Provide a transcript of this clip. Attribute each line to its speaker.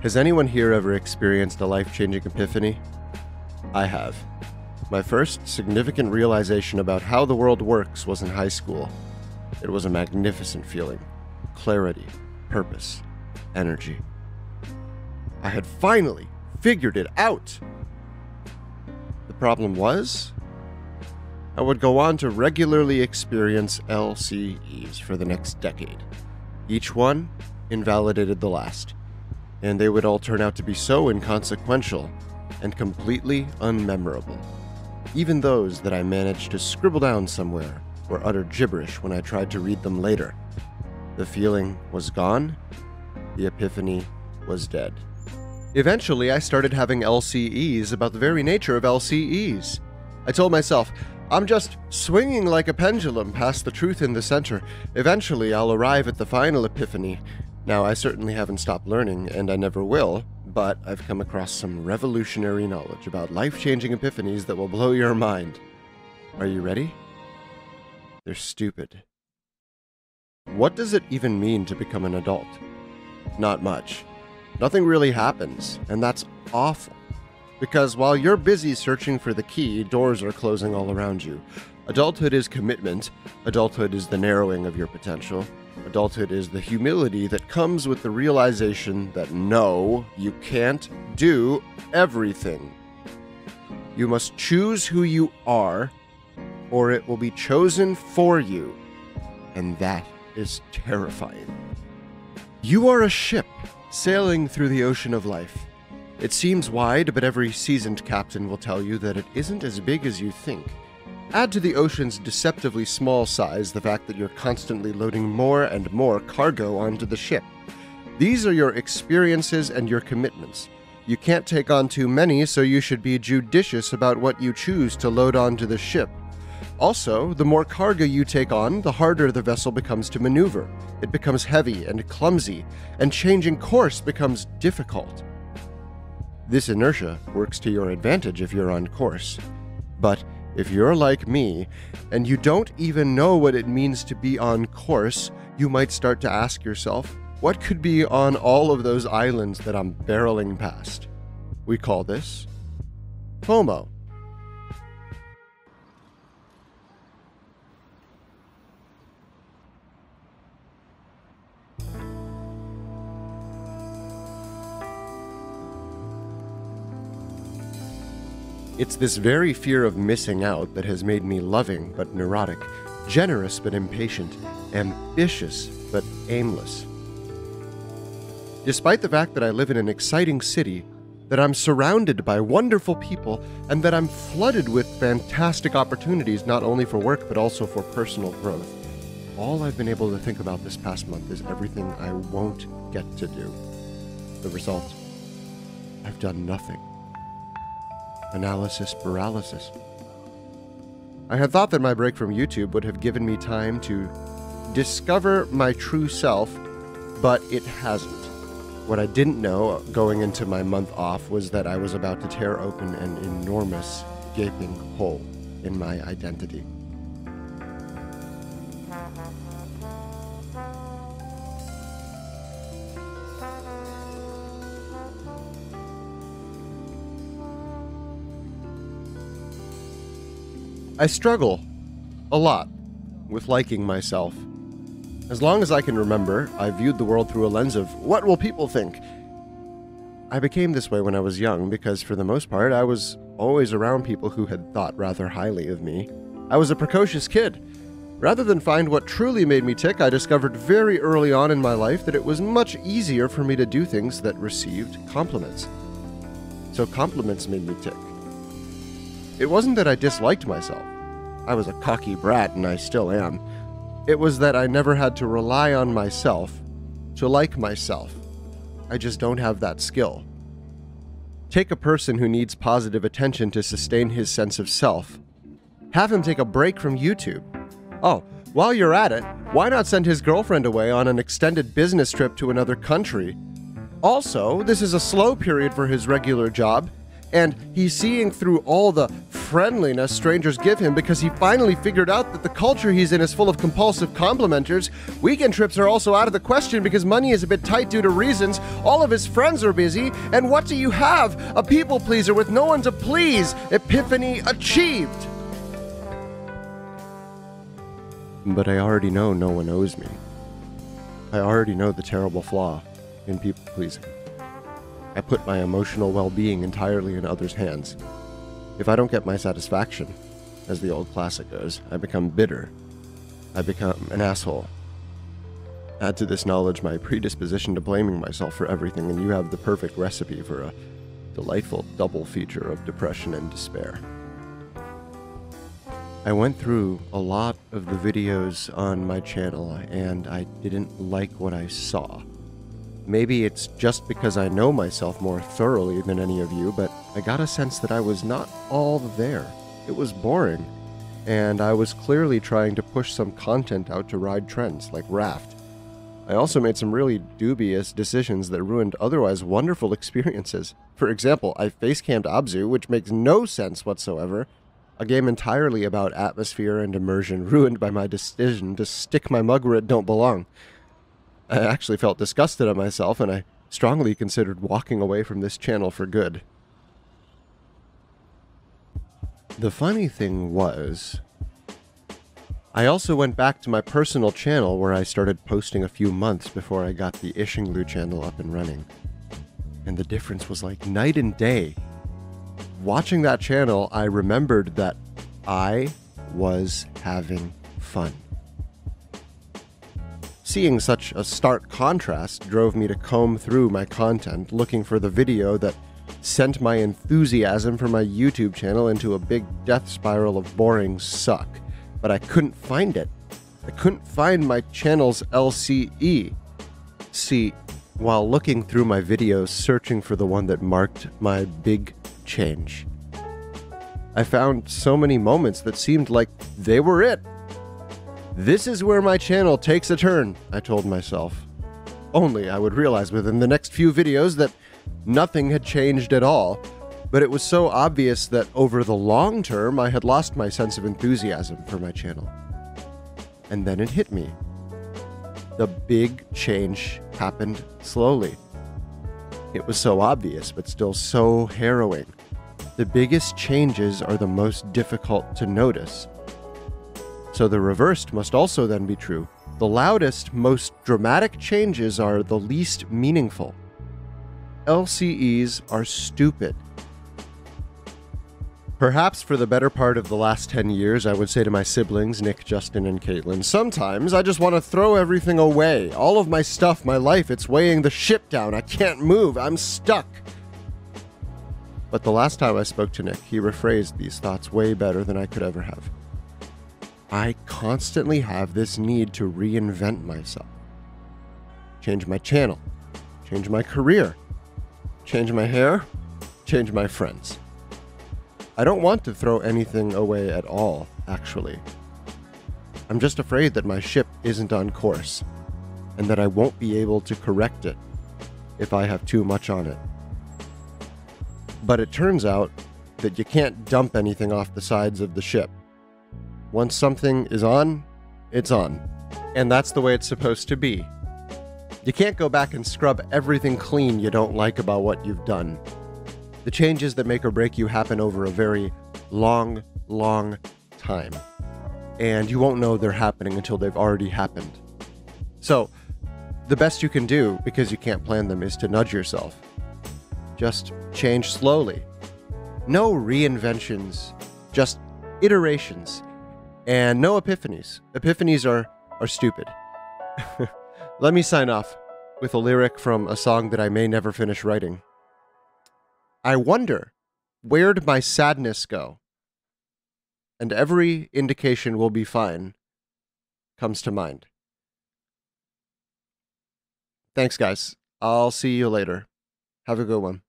Speaker 1: Has anyone here ever experienced a life-changing epiphany? I have. My first significant realization about how the world works was in high school. It was a magnificent feeling. Clarity, purpose, energy. I had finally figured it out! The problem was, I would go on to regularly experience LCEs for the next decade. Each one invalidated the last, and they would all turn out to be so inconsequential and completely unmemorable. Even those that I managed to scribble down somewhere were utter gibberish when I tried to read them later. The feeling was gone. The epiphany was dead. Eventually, I started having LCEs about the very nature of LCEs. I told myself, I'm just swinging like a pendulum past the truth in the center. Eventually, I'll arrive at the final epiphany. Now, I certainly haven't stopped learning, and I never will, but I've come across some revolutionary knowledge about life-changing epiphanies that will blow your mind. Are you ready? They're stupid. What does it even mean to become an adult? Not much. Nothing really happens, and that's awful. Because while you're busy searching for the key, doors are closing all around you. Adulthood is commitment. Adulthood is the narrowing of your potential. Adulthood is the humility that comes with the realization that no, you can't do everything. You must choose who you are, or it will be chosen for you. And that is terrifying. You are a ship sailing through the ocean of life. It seems wide, but every seasoned captain will tell you that it isn't as big as you think. Add to the ocean's deceptively small size the fact that you're constantly loading more and more cargo onto the ship. These are your experiences and your commitments. You can't take on too many, so you should be judicious about what you choose to load onto the ship. Also, the more cargo you take on, the harder the vessel becomes to maneuver. It becomes heavy and clumsy, and changing course becomes difficult. This inertia works to your advantage if you're on course. But if you're like me, and you don't even know what it means to be on course, you might start to ask yourself, what could be on all of those islands that I'm barreling past? We call this FOMO. It's this very fear of missing out that has made me loving but neurotic, generous but impatient, ambitious but aimless. Despite the fact that I live in an exciting city, that I'm surrounded by wonderful people, and that I'm flooded with fantastic opportunities not only for work but also for personal growth, all I've been able to think about this past month is everything I won't get to do. The result? I've done nothing. Analysis paralysis. I had thought that my break from YouTube would have given me time to discover my true self, but it hasn't. What I didn't know going into my month off was that I was about to tear open an enormous, gaping hole in my identity. I struggle a lot with liking myself. As long as I can remember, I viewed the world through a lens of, what will people think? I became this way when I was young because, for the most part, I was always around people who had thought rather highly of me. I was a precocious kid. Rather than find what truly made me tick, I discovered very early on in my life that it was much easier for me to do things that received compliments. So compliments made me tick. It wasn't that I disliked myself. I was a cocky brat, and I still am. It was that I never had to rely on myself to like myself. I just don't have that skill. Take a person who needs positive attention to sustain his sense of self. Have him take a break from YouTube. Oh, while you're at it, why not send his girlfriend away on an extended business trip to another country? Also, this is a slow period for his regular job. and he's seeing through all the friendliness strangers give him because he finally figured out that the culture he's in is full of compulsive complimenters. Weekend trips are also out of the question because money is a bit tight due to reasons. All of his friends are busy, and what do you have? A people pleaser with no one to please. Epiphany achieved. But I already know no one owes me. I already know the terrible flaw in people pleasing. I put my emotional well-being entirely in others' hands. If I don't get my satisfaction, as the old classic goes, I become bitter. I become an asshole. Add to this knowledge my predisposition to blaming myself for everything, and you have the perfect recipe for a delightful double feature of depression and despair. I went through a lot of the videos on my channel, and I didn't like what I saw. Maybe it's just because I know myself more thoroughly than any of you, but I got a sense that I was not all there. It was boring, and I was clearly trying to push some content out to ride trends, like Raft. I also made some really dubious decisions that ruined otherwise wonderful experiences. For example, I facecammed Abzu, which makes no sense whatsoever. A game entirely about atmosphere and immersion ruined by my decision to stick my mug where it don't belong. I actually felt disgusted at myself, and I strongly considered walking away from this channel for good. The funny thing was, I also went back to my personal channel where I started posting a few months before I got the Ishingloo channel up and running. And the difference was like night and day. Watching that channel, I remembered that I was having fun. Seeing such a stark contrast drove me to comb through my content, looking for the video that sent my enthusiasm for my YouTube channel into a big death spiral of boring suck. But I couldn't find it. I couldn't find my channel's LCE. See, while looking through my videos searching for the one that marked my big change, I found so many moments that seemed like they were it. This is where my channel takes a turn, I told myself. Only I would realize within the next few videos that nothing had changed at all, but it was so obvious that over the long term I had lost my sense of enthusiasm for my channel. And then it hit me. The big change happened slowly. It was so obvious, but still so harrowing. The biggest changes are the most difficult to notice. So the reversed must also then be true. The loudest, most dramatic changes are the least meaningful. LCEs are stupid. Perhaps for the better part of the last 10 years, I would say to my siblings, Nick, Justin, and Caitlin, sometimes I just want to throw everything away. All of my stuff, my life, it's weighing the ship down. I can't move. I'm stuck. But the last time I spoke to Nick, he rephrased these thoughts way better than I could ever have. I constantly have this need to reinvent myself. Change my channel. Change my career. Change my hair. Change my friends. I don't want to throw anything away at all, actually. I'm just afraid that my ship isn't on course, and that I won't be able to correct it if I have too much on it. But it turns out that you can't dump anything off the sides of the ship. Once something is on, it's on. And that's the way it's supposed to be. You can't go back and scrub everything clean you don't like about what you've done. The changes that make or break you happen over a very long, long time. And you won't know they're happening until they've already happened. So, the best you can do, because you can't plan them, is to nudge yourself. Just change slowly. No reinventions, just iterations. And no epiphanies. Epiphanies are stupid. Let me sign off with a lyric from a song that I may never finish writing. I wonder, where'd my sadness go? And every indication will be fine comes to mind. Thanks, guys. I'll see you later. Have a good one.